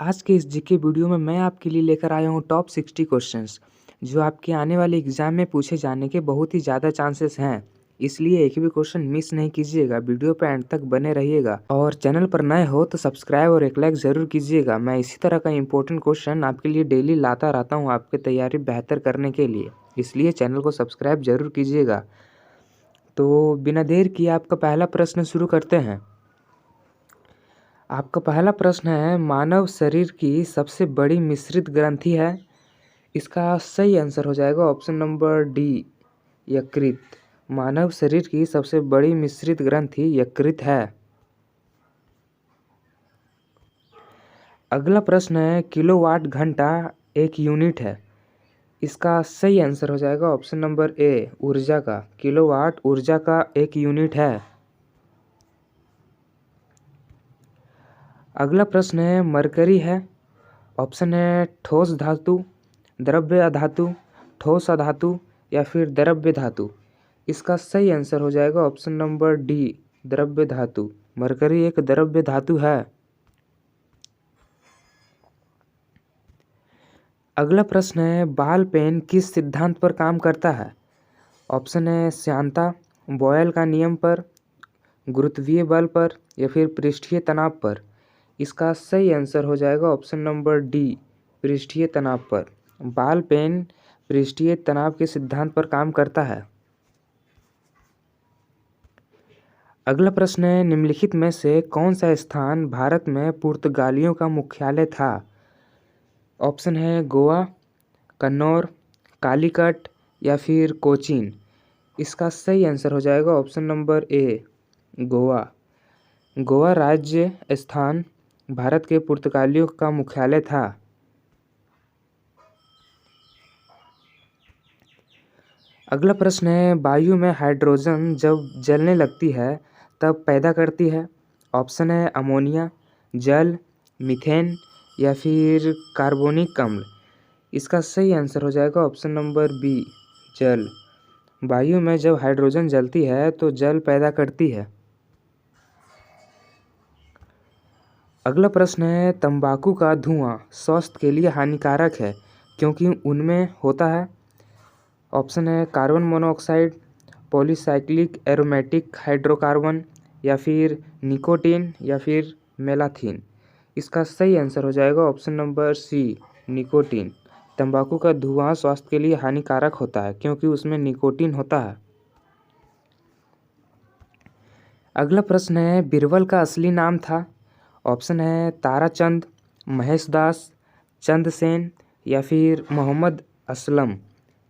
आज के इस जीके वीडियो में मैं आपके लिए लेकर आया हूँ टॉप 60 क्वेश्चंस जो आपके आने वाले एग्जाम में पूछे जाने के बहुत ही ज़्यादा चांसेस हैं। इसलिए एक भी क्वेश्चन मिस नहीं कीजिएगा, वीडियो पर एंड तक बने रहिएगा और चैनल पर नए हो तो सब्सक्राइब और एक लाइक ज़रूर कीजिएगा। मैं इसी तरह का इंपॉर्टेंट क्वेश्चन आपके लिए डेली लाता रहता हूँ आपकी तैयारी बेहतर करने के लिए, इसलिए चैनल को सब्सक्राइब जरूर कीजिएगा। तो बिना देर किए आपका पहला प्रश्न शुरू करते हैं। आपका पहला प्रश्न है, मानव शरीर की सबसे बड़ी मिश्रित ग्रंथि है। इसका सही आंसर हो जाएगा ऑप्शन नंबर डी, यकृत। मानव शरीर की सबसे बड़ी मिश्रित ग्रंथि यकृत है। अगला प्रश्न है, किलोवाट घंटा एक यूनिट है। इसका सही आंसर हो जाएगा ऑप्शन नंबर ए, ऊर्जा का। किलोवाट ऊर्जा का एक यूनिट है। अगला प्रश्न है, मरकरी है। ऑप्शन है ठोस धातु, द्रव्य अधातु, ठोस अधातु या फिर द्रव्य धातु। इसका सही आंसर हो जाएगा ऑप्शन नंबर डी, द्रव्य धातु। मरकरी एक द्रव्य धातु है। अगला प्रश्न है, बाल पेन किस सिद्धांत पर काम करता है। ऑप्शन है श्यानता, बॉयल का नियम पर, गुरुत्वीय बल पर या फिर पृष्ठीय तनाव पर। इसका सही आंसर हो जाएगा ऑप्शन नंबर डी, पृष्ठीय तनाव पर। बाल पेन पृष्ठीय तनाव के सिद्धांत पर काम करता है। अगला प्रश्न है, निम्नलिखित में से कौन सा स्थान भारत में पुर्तगालियों का मुख्यालय था। ऑप्शन है गोवा, कन्नौर, कालीकट या फिर कोचीन। इसका सही आंसर हो जाएगा option number A, Goa. Goa राज्य स्थान भारत के पुर्तगालियों का मुख्यालय था। अगला प्रश्न है, वायु में हाइड्रोजन जब जलने लगती है तब पैदा करती है। ऑप्शन है अमोनिया, जल, मीथेन या फिर कार्बोनिक अम्ल। इसका सही आंसर हो जाएगा ऑप्शन नंबर बी, जल। वायु में जब हाइड्रोजन जलती है तो जल पैदा करती है। अगला प्रश्न है, तंबाकू का धुआं स्वास्थ्य के लिए हानिकारक है क्योंकि उनमें होता है। ऑप्शन है carbon monoxide, polycyclic aromatic hydrocarbon या फिर निकोटीन या फिर मेलाथीन। इसका सही आंसर हो जाएगा ऑप्शन नंबर सी, निकोटीन। तंबाकू का धुआं स्वास्थ्य के लिए हानिकारक होता है क्योंकि उसमें निकोटीन होता है। अगला प्रश्न है, बीरबल का असली नाम था। ऑप्शन है ताराचंद, महेश दास, चंद्रसेन या फिर मोहम्मद असलम।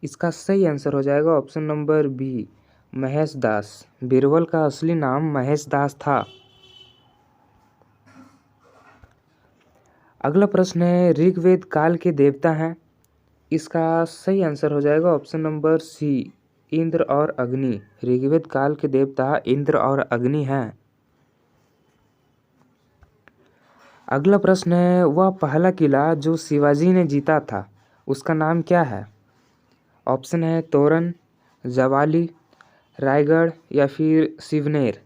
इसका सही आंसर हो जाएगा ऑप्शन नंबर बी, महेश दास। बीरबल का असली नाम महेश दास था। अगला प्रश्न है, ऋग्वेद काल के देवता हैं। इसका सही आंसर हो जाएगा ऑप्शन नंबर सी, इंद्र और अग्नि। ऋग्वेद काल के देवता इंद्र और अग्नि हैं। अगला प्रश्न है, वह पहला किला जो शिवाजी ने जीता था उसका नाम क्या है। ऑप्शन है तोरण, जवाली, रायगढ़ या फिर शिवनेर।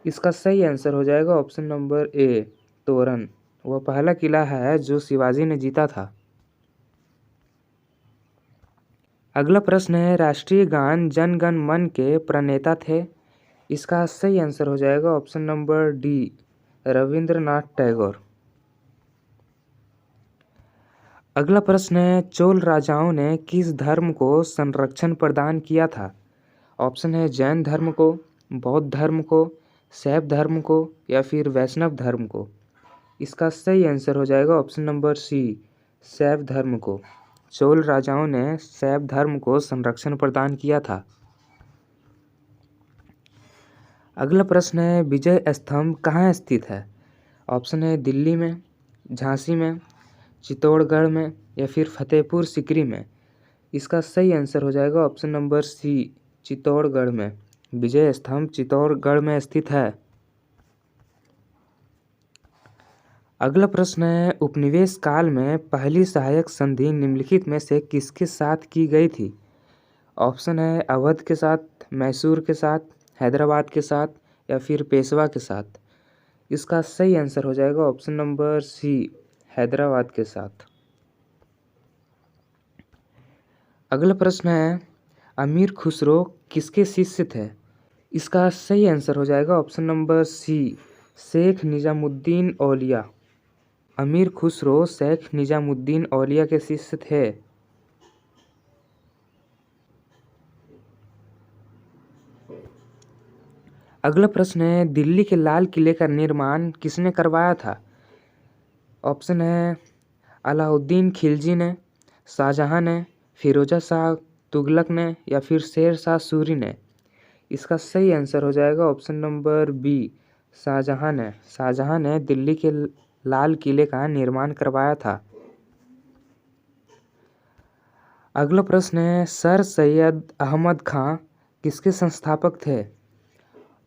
इसका सही आंसर हो जाएगा ऑप्शन नंबर ए, तोरण। वह पहला किला है जो शिवाजी ने जीता था। अगला प्रश्न है, राष्ट्रीय गान जन गण मन के प्रणेता थे। इसका सही आंसर हो जाएगा option number D, Rabindranath Tagore. अगला प्रश्न है, चोल राजाओं ने किस धर्म को संरक्षण प्रदान किया था। ऑप्शन है जैन धर्म को, बौद्ध धर्म को, शैव धर्म को या फिर वैष्णव धर्म को। इसका सही आंसर हो जाएगा ऑप्शन नंबर सी, शैव धर्म को। चोल राजाओं ने शैव धर्म को संरक्षण प्रदान किया था। अगला प्रश्न है, विजय स्तंभ कहाँ स्थित है। ऑप्शन है दिल्ली में, झांसी में, चित्तौड़गढ़ में या फिर फतेहपुर सीकरी में। इसका सही आंसर हो जाएगा ऑप्शन नंबर सी, चित्तौड़गढ़ में। विजय स्तंभ चित्तौड़गढ़ में स्थित है। अगला प्रश्न है, उपनिवेश काल में पहली सहायक संधि निम्नलिखित में से किसके साथ की गई थी। ऑप्शन है अवध के साथ, मैसूर के साथ, हैदराबाद के साथ या फिर पेशवा के साथ। इसका सही आंसर हो जाएगा ऑप्शन नंबर सी, हैदराबाद के साथ। अगला प्रश्न है, अमीर खुसरो किसके शिष्य थे? इसका सही आंसर हो जाएगा option number C, Sheikh Nizamuddin Auliya. Amir Khusro Sheikh Nizamuddin औलिया के शिष्य थे। अगला प्रश्न है, दिल्ली के लाल किले का निर्माण किसने करवाया था? ऑप्शन है अलाउद्दीन खिलजी ने, शाहजहां ने, फिरोजा शाह तुगलक ने या फिर शेर शाह सूरी ने। इसका सही आंसर हो जाएगा ऑप्शन नंबर बी, शाहजहां ने। शाहजहां ने दिल्ली के लाल किले का निर्माण करवाया था। अगला प्रश्न है, सर सैयद अहमद खां किसके संस्थापक थे?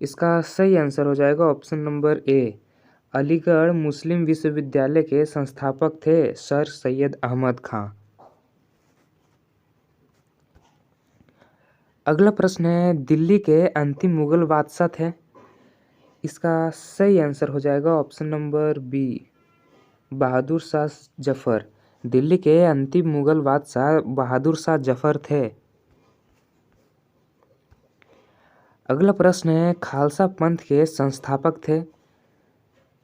इसका सही आंसर हो जाएगा ऑप्शन नंबर ए, अलीगढ़ मुस्लिम विश्वविद्यालय के संस्थापक थे सर सैयद अहमद खां। अगला प्रश्न है, दिल्ली के अंतिम मुगल बादशाह थे? इसका सही आंसर हो जाएगा option number B, Bahadur Shah Zafar. Delhi के अंतिम मुगल बादशाह बहादुर शाह जफर थे। अगला प्रश्न है, खालसा पंथ के संस्थापक थे?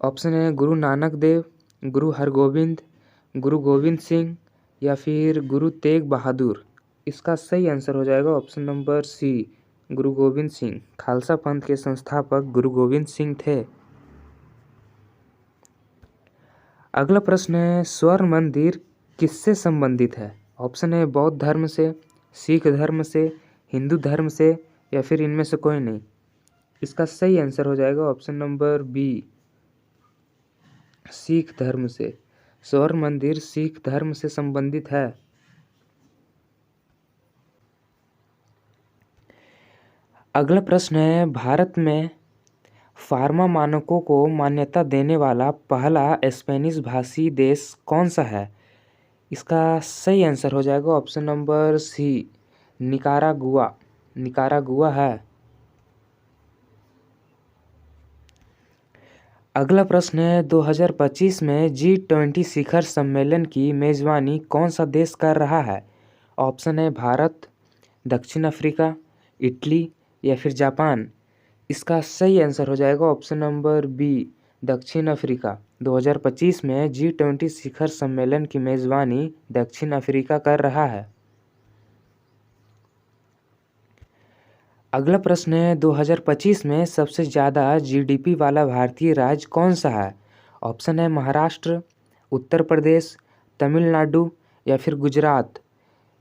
ऑप्शन है गुरु नानक देव, गुरु हरगोविंद, गुरु गोविंद सिंह या फिर गुरु तेग बहादुर। इसका सही आंसर हो जाएगा ऑप्शन नंबर सी, गुरु गोविंद सिंह। खालसा पंथ के संस्थापक गुरु गोविंद सिंह थे। अगला प्रश्न है, स्वर्ण मंदिर किससे संबंधित है? ऑप्शन है बौद्ध धर्म से, सिख धर्म से, हिंदू धर्म से या फिर इनमें से कोई नहीं। इसका सही आंसर हो जाएगा ऑप्शन नंबर बी, सिख धर्म से। स्वर्ण मंदिर सिख धर्म से संबंधित है। अगला प्रश्न है, भारत में फार्मा मानकों को मान्यता देने वाला पहला स्पेनिश भाषी देश कौन सा है? इसका सही आंसर हो जाएगा option number C, Nicaragua. Nicaragua है। अगला प्रश्न है, 2025 में G20 शिखर सम्मेलन की मेजबानी कौन सा देश कर रहा है? ऑप्शन है भारत, दक्षिण अफ्रीका, इटली या फिर जापान। इसका सही आंसर हो जाएगा ऑप्शन नंबर बी, दक्षिण अफ्रीका। 2025 में G20 शिखर सम्मेलन की मेजबानी दक्षिण अफ्रीका कर रहा है। अगला प्रश्न है, 2025 में सबसे ज़्यादा GDP वाला भारतीय राज्य कौन सा है? ऑप्शन है महाराष्ट्र, उत्तर प्रदेश, तमिलनाडु या फिर गुजरात।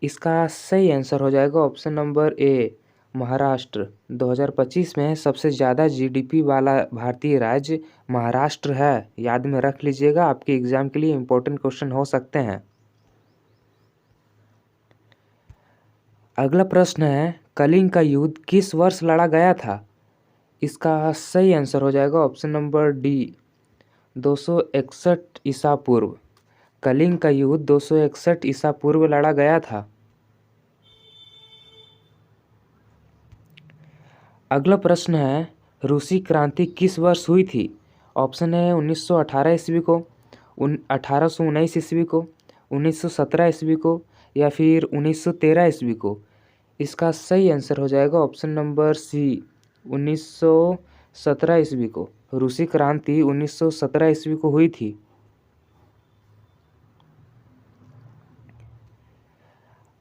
इसका सही आंसर हो जाएगा ऑप्शन नंबर ए, महाराष्ट्र। 2025 में सबसे ज़्यादा GDP वाला भारतीय राज्य महाराष्ट्र है। याद में रख लीजिएगा, आपके एग्जाम के लिए इम्पोर्टेंट क्वेश्चन हो सकते हैं। अगला प्रश्न है, कलिंग का युद्ध किस वर्ष लड़ा गया था? इसका सही आंसर हो जाएगा ऑप्शन नंबर डी, 261 ईसा पूर्व। कलिंग का युद्ध 261 ईसा पूर्व लड़ा गया था। अगला प्रश्न है, रूसी क्रांति किस वर्ष हुई थी? ऑप्शन है 1918 ईस्वी को, 1819 ईस्वी को, 1917 ईस्वी को या फिर 1913 ईस्वी को। इसका सही आंसर हो जाएगा ऑप्शन नंबर सी, 1917 ईस्वी को। रूसी क्रांति 1917 ईस्वी को हुई थी।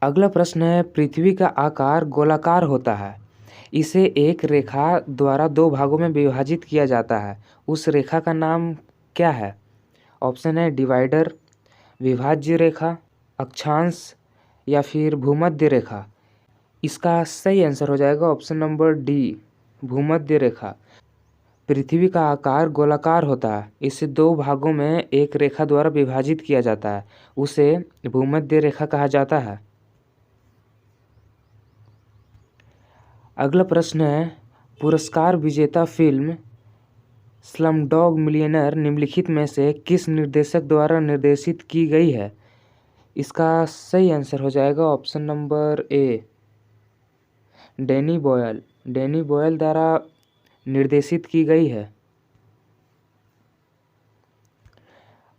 अगला प्रश्न है, पृथ्वी का आकार गोलाकार होता है, इसे एक रेखा द्वारा दो भागों में विभाजित किया जाता है, उस रेखा का नाम क्या है? ऑप्शन है डिवाइडर, विभाज्य रेखा, अक्षांश या फिर भूमध्य रेखा। इसका सही आंसर हो जाएगा ऑप्शन नंबर डी, भूमध्य रेखा। पृथ्वी का आकार गोलाकार होता है, इसे दो भागों में एक रेखा द्वारा विभाजित किया जाता है, उसे भूमध्य रेखा कहा जाता है। अगला प्रश्न है, पुरस्कार विजेता फिल्म स्लमडॉग मिलियनेयर निम्नलिखित में से किस निर्देशक द्वारा निर्देशित की गई है? इसका सही आंसर हो जाएगा option number A, Danny Boyle. Danny Boyle द्वारा निर्देशित की गई है।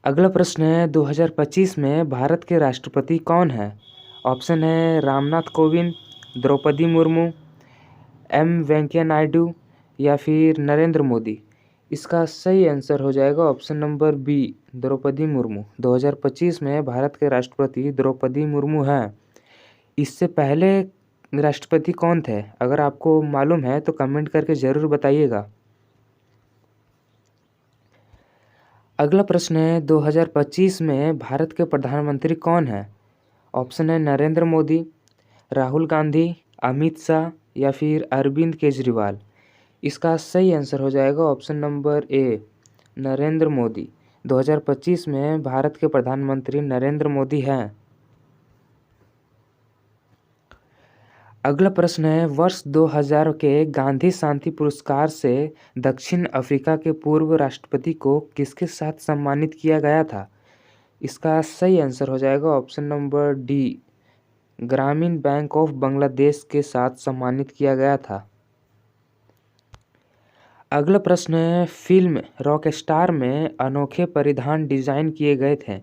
अगला प्रश्न है 2025 में भारत के राष्ट्रपति कौन है? ऑप्शन है रामनाथ कोविंद, द्रौपदी मुर्मू, एम वेंकैया नायडू या फिर नरेंद्र मोदी। इसका सही आंसर हो जाएगा option number B, Draupadi Murmu. 2025 में भारत के राष्ट्रपति द्रौपदी मुर्मू हैं। इससे पहले राष्ट्रपति कौन थे? अगर आपको मालूम है तो कमेंट करके ज़रूर बताइएगा। अगला प्रश्न है 2025 में भारत के प्रधानमंत्री कौन हैं? ऑप्शन है नरेंद्र मोदी, राहुल गांधी, अमित शाह या फिर अरविंद केजरीवाल। इसका सही आंसर हो जाएगा option number A, Narendra Modi. 2025 में भारत के प्रधानमंत्री नरेंद्र मोदी हैं। अगला प्रश्न है वर्ष 2000 के गांधी शांति पुरस्कार से दक्षिण अफ्रीका के पूर्व राष्ट्रपति को किसके साथ सम्मानित किया गया था? इसका सही आंसर हो जाएगा ऑप्शन नंबर डी, ग्रामीण बैंक ऑफ बांग्लादेश के साथ सम्मानित किया गया था। अगला प्रश्न है फिल्म रॉकस्टार में अनोखे परिधान डिजाइन किए गए थे,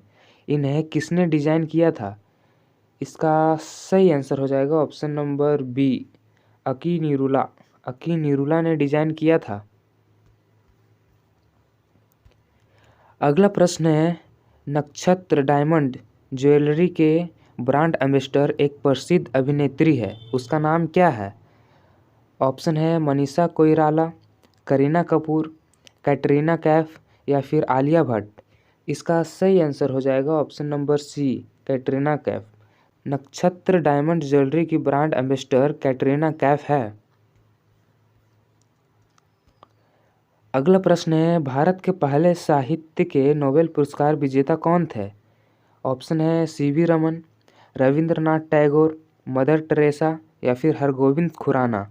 इन्हें किसने डिजाइन किया था? इसका सही आंसर हो जाएगा option number B, Aki Narula. Aki Narula ने डिजाइन किया था। अगला प्रश्न है नक्षत्र डायमंड ज्वेलरी के ब्रांड एम्बेसडर एक प्रसिद्ध अभिनेत्री है, उसका नाम क्या है? ऑप्शन है मनीषा कोइराला, करीना कपूर, कैटरीना कैफ या फिर आलिया भट्ट। इसका सही आंसर हो जाएगा option number C, Katrina Kaif. Nakshatra diamond jewellery की ब्रांड एम्बेसडर कैटरीना कैफ है। अगला प्रश्न है भारत के पहले साहित्य के नोबेल पुरस्कार विजेता कौन थे? ऑप्शन है CV Raman, Rabindranath Tagore, mother Teresa या फिर हरगोविंद खुराना।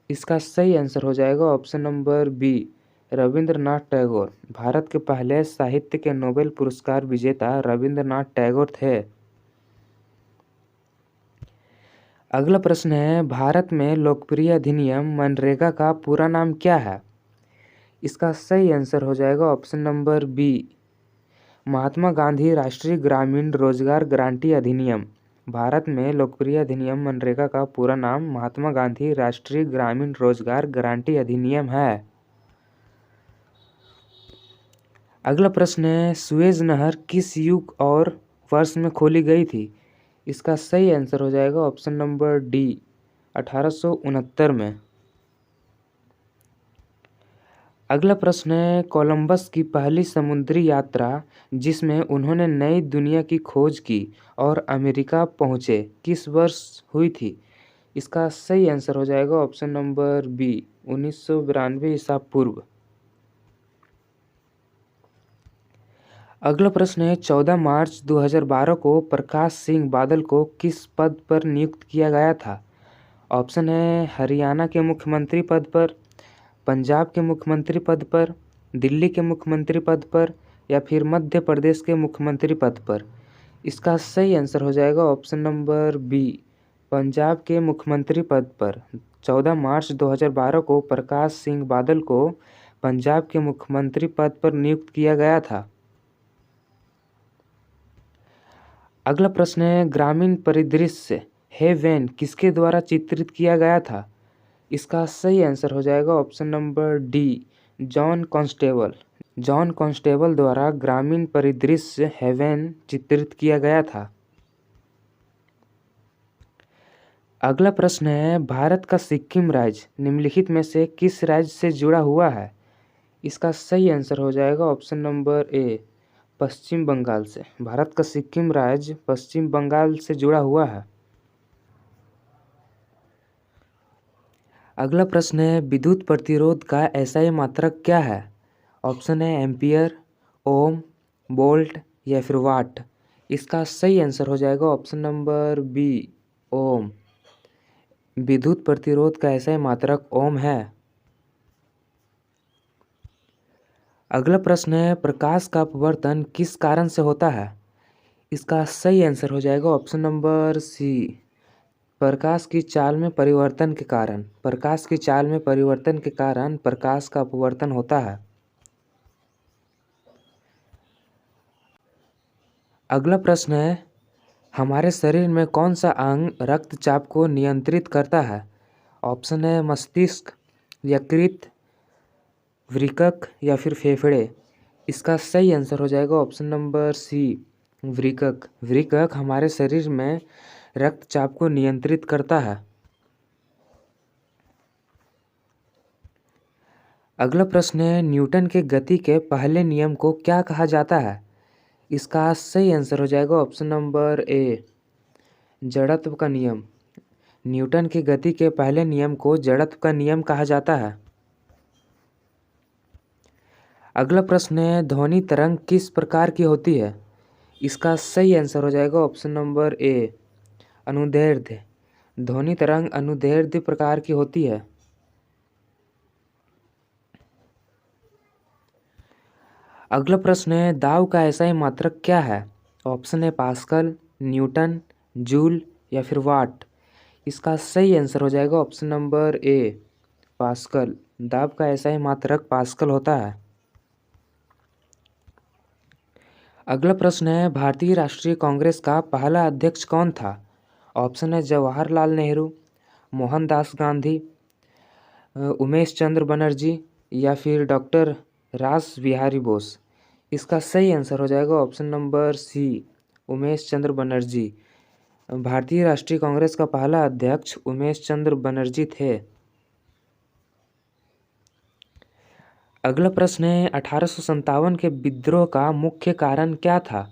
इसका सही आंसर हो जाएगा option number B, Rabindranath Tagore. Bharat के पहले साहित्य के नोबेल पुरस्कार विजेता रविंद्रनाथ टैगोर थे। अगला प्रश्न है भारत में लोकप्रिय अधिनियम मनरेगा का पूरा नाम क्या है? इसका सही आंसर हो जाएगा option number B, Mahatma Gandhi राष्ट्रीय ग्रामीण रोजगार गारंटी अधिनियम। भारत में लोकप्रिय अधिनियम मनरेगा का पूरा नाम महात्मा गांधी राष्ट्रीय ग्रामीण रोजगार गारंटी अधिनियम है। अगला प्रश्न है सुएज नहर किस युग और वर्ष में खोली गई थी? इसका सही आंसर हो जाएगा ऑप्शन नंबर डी, 1869 में। अगला प्रश्न है कोलंबस की पहली समुद्री यात्रा जिसमें उन्होंने नई दुनिया की खोज की और अमेरिका पहुँचे किस वर्ष हुई थी? इसका सही आंसर हो जाएगा ऑप्शन नंबर बी, 1992 ईसा पूर्व। अगला प्रश्न है 14 मार्च 2012 को प्रकाश सिंह बादल को किस पद पर नियुक्त किया गया था? ऑप्शन है हरियाणा के मुख्यमंत्री पद पर, पंजाब के मुख्यमंत्री पद पर, दिल्ली के मुख्यमंत्री पद पर या फिर मध्य प्रदेश के मुख्यमंत्री पद पर। इसका सही आंसर हो जाएगा ऑप्शन नंबर बी, पंजाब के मुख्यमंत्री पद पर। 14 मार्च 2012 को प्रकाश सिंह बादल को पंजाब के मुख्यमंत्री पद पर नियुक्त किया गया था। अगला प्रश्न है ग्रामीण परिदृश्य हेवन किसके द्वारा चित्रित किया गया था? इसका सही आंसर हो जाएगा option number D, John constable. John constable द्वारा ग्रामीण परिदृश्य हेवन चित्रित किया गया था। अगला प्रश्न है भारत का सिक्किम राज्य निम्नलिखित में से किस राज्य से जुड़ा हुआ है? इसका सही आंसर हो जाएगा ऑप्शन नंबर ए, पश्चिम बंगाल से। भारत का सिक्किम राज्य पश्चिम बंगाल से जुड़ा हुआ है। अगला प्रश्न है विद्युत प्रतिरोध का एसआई मात्रक क्या है? ऑप्शन है एम्पियर, ओम, वोल्ट या फिर वाट। इसका सही आंसर हो जाएगा ऑप्शन नंबर बी, ओम। विद्युत प्रतिरोध का एसआई मात्रक ओम है। अगला प्रश्न है प्रकाश का अपवर्तन किस कारण से होता है? इसका सही आंसर हो जाएगा ऑप्शन नंबर सी, प्रकाश की चाल में परिवर्तन के कारण। प्रकाश की चाल में परिवर्तन के कारण प्रकाश का अपवर्तन होता है। अगला प्रश्न है, हमारे शरीर में कौन सा अंग रक्तचाप को नियंत्रित करता है? ऑप्शन है मस्तिष्क, यकृत, वृक्क या फिर फेफड़े। इसका सही आंसर हो जाएगा ऑप्शन नंबर सी, वृक्क। वृक्क हमारे शरीर में रक्तचाप को नियंत्रित करता है। अगला प्रश्न है, न्यूटन के गति के पहले नियम को क्या कहा जाता है? इसका सही आंसर हो जाएगा ऑप्शन नंबर ए, जड़त्व का नियम। न्यूटन की गति के पहले नियम को जड़त्व का नियम कहा जाता है। अगला प्रश्न है, ध्वनि तरंग किस प्रकार की होती है? इसका सही आंसर हो जाएगा ऑप्शन नंबर ए, अनुदैर्ध्य। ध्वनि तरंग अनुदैर्ध्य प्रकार की होती है। अगला प्रश्न है, दाब का ऐसा ही मात्रक क्या है? ऑप्शन है पास्कल, न्यूटन, जूल या फिर वाट। इसका सही आंसर हो जाएगा ऑप्शन नंबर ए, पास्कल। दाब का ऐसा ही मात्रक पास्कल होता है। अगला प्रश्न है, भारतीय राष्ट्रीय कांग्रेस का पहला अध्यक्ष कौन था? ऑप्शन है जवाहरलाल नेहरू, मोहनदास गांधी, उमेश चंद्र बनर्जी या फिर डॉक्टर रास बिहारी बोस। इसका सही आंसर हो जाएगा ऑप्शन नंबर सी, उमेश चंद्र बनर्जी। भारतीय राष्ट्रीय कांग्रेस का पहला अध्यक्ष उमेश चंद्र बनर्जी थे। अगला प्रश्न है, 1857 के विद्रोह का मुख्य कारण क्या था?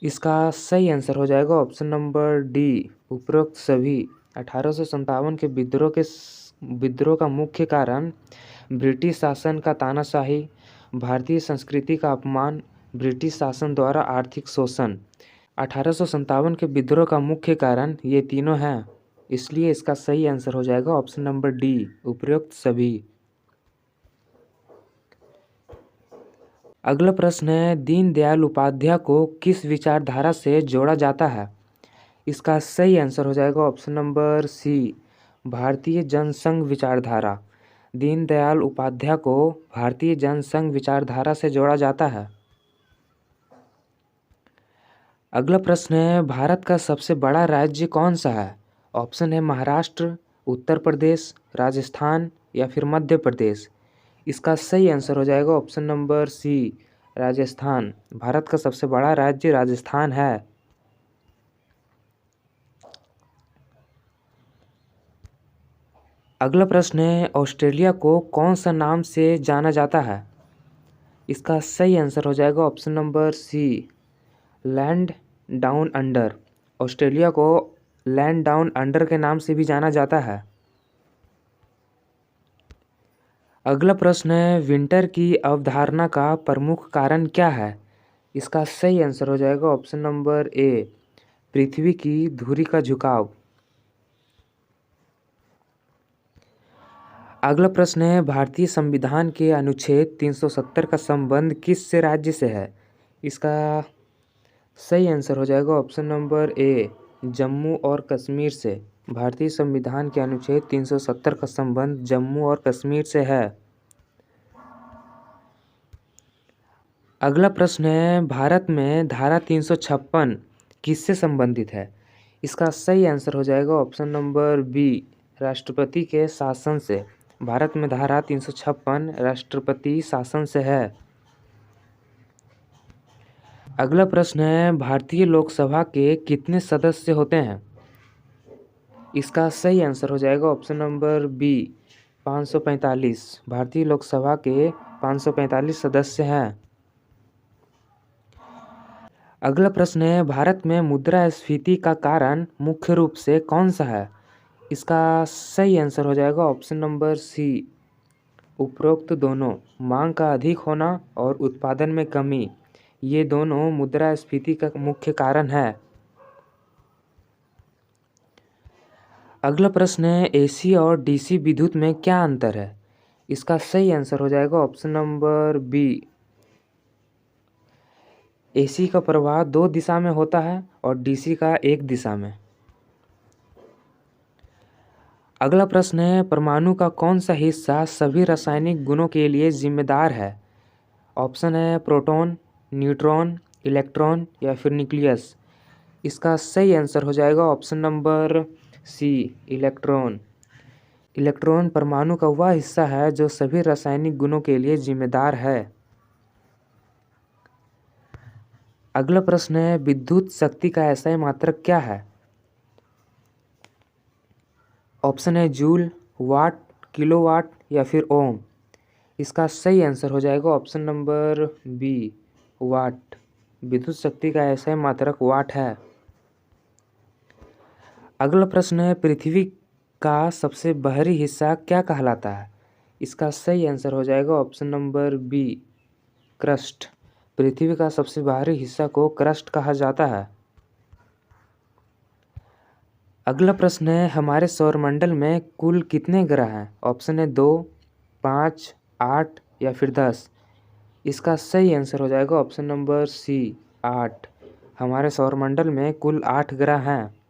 इसका सही आंसर हो जाएगा ऑप्शन नंबर डी, उपरोक्त सभी। 1857 के विद्रोह का मुख्य कारण ब्रिटिश शासन का तानाशाही, भारतीय संस्कृति का अपमान, ब्रिटिश शासन द्वारा आर्थिक शोषण। 1857 के विद्रोह का मुख्य कारण ये तीनों हैं, इसलिए इसका सही आंसर हो जाएगा ऑप्शन नंबर डी, उपरोक्त सभी। अगला प्रश्न है, दीनदयाल उपाध्याय को किस विचारधारा से जोड़ा जाता है? इसका सही आंसर हो जाएगा ऑप्शन नंबर सी, भारतीय जनसंघ विचारधारा। दीनदयाल उपाध्याय को भारतीय जनसंघ विचारधारा से जोड़ा जाता है। अगला प्रश्न है, भारत का सबसे बड़ा राज्य कौन सा है? ऑप्शन है महाराष्ट्र, उत्तर प्रदेश, राजस्थान या फिर मध्य प्रदेश। इसका सही आंसर हो जाएगा option number C, Rajasthan. Bharat का सबसे बड़ा राज्य राजस्थान है। अगला प्रश्न है, ऑस्ट्रेलिया को कौन सा नाम से जाना जाता है? इसका सही आंसर हो जाएगा option number C, land down under. Australia को लैंड डाउन अंडर के नाम से भी जाना जाता है। अगला प्रश्न है, विंटर की अवधारणा का प्रमुख कारण क्या है? इसका सही आंसर हो जाएगा ऑप्शन नंबर ए, पृथ्वी की धुरी का झुकाव। अगला प्रश्न है, भारतीय संविधान के अनुच्छेद 370 का संबंध किस से राज्य से है? इसका सही आंसर हो जाएगा ऑप्शन नंबर ए, जम्मू और कश्मीर से। भारतीय संविधान के अनुच्छेद 370 का संबंध जम्मू और कश्मीर से है। अगला प्रश्न है, भारत में धारा 356 किससे संबंधित है? इसका सही आंसर हो जाएगा ऑप्शन नंबर बी, राष्ट्रपति के शासन से। भारत में धारा 356 राष्ट्रपति शासन से है। अगला प्रश्न है, भारतीय लोकसभा के कितने सदस्य होते हैं? इसका सही आंसर हो जाएगा ऑप्शन नंबर बी, 545। भारतीय लोकसभा के 545 सदस्य हैं। अगला प्रश्न है, भारत में मुद्रास्फीति का कारण मुख्य रूप से कौन सा है? इसका सही आंसर हो जाएगा ऑप्शन नंबर सी, उपरोक्त दोनों। मांग का अधिक होना और उत्पादन में कमी, ये दोनों मुद्रास्फीति का मुख्य कारण है। अगला प्रश्न है, एसी और डीसी विद्युत में क्या अंतर है? इसका सही आंसर हो जाएगा ऑप्शन नंबर बी, एसी का प्रवाह 2 दिशा में होता है और डीसी का 1 दिशा में। अगला प्रश्न है, परमाणु का कौन सा हिस्सा सभी रासायनिक गुणों के लिए जिम्मेदार है? ऑप्शन है प्रोटॉन, न्यूट्रॉन, इलेक्ट्रॉन या फिर न्यूक्लियस? इसका सही आंसर हो जाएगा option number C, electron. Electron परमाणु का वह हिस्सा है जो सभी रासायनिक गुणों के लिए जिम्मेदार है। अगला प्रश्न है, विद्युत शक्ति का SI मात्रक क्या है? ऑप्शन है जूल, वाट, किलोवाट या फिर ओम। इसका सही आंसर हो जाएगा ऑप्शन नंबर बी, वाट। विद्युत शक्ति का SI मात्रक वाट है। अगला प्रश्न है, पृथ्वी का सबसे बाहरी हिस्सा क्या कहलाता है? इसका सही आंसर हो जाएगा ऑप्शन नंबर बी, क्रस्ट। पृथ्वी का सबसे बाहरी हिस्सा को क्रस्ट कहा जाता है। अगला प्रश्न है, हमारे सौरमंडल में कुल कितने ग्रह हैं? ऑप्शन है 2, 5, 8 या फिर 10। इसका सही आंसर हो जाएगा ऑप्शन नंबर सी, 8। हमारे सौरमंडल में कुल 8 ग्रह हैं।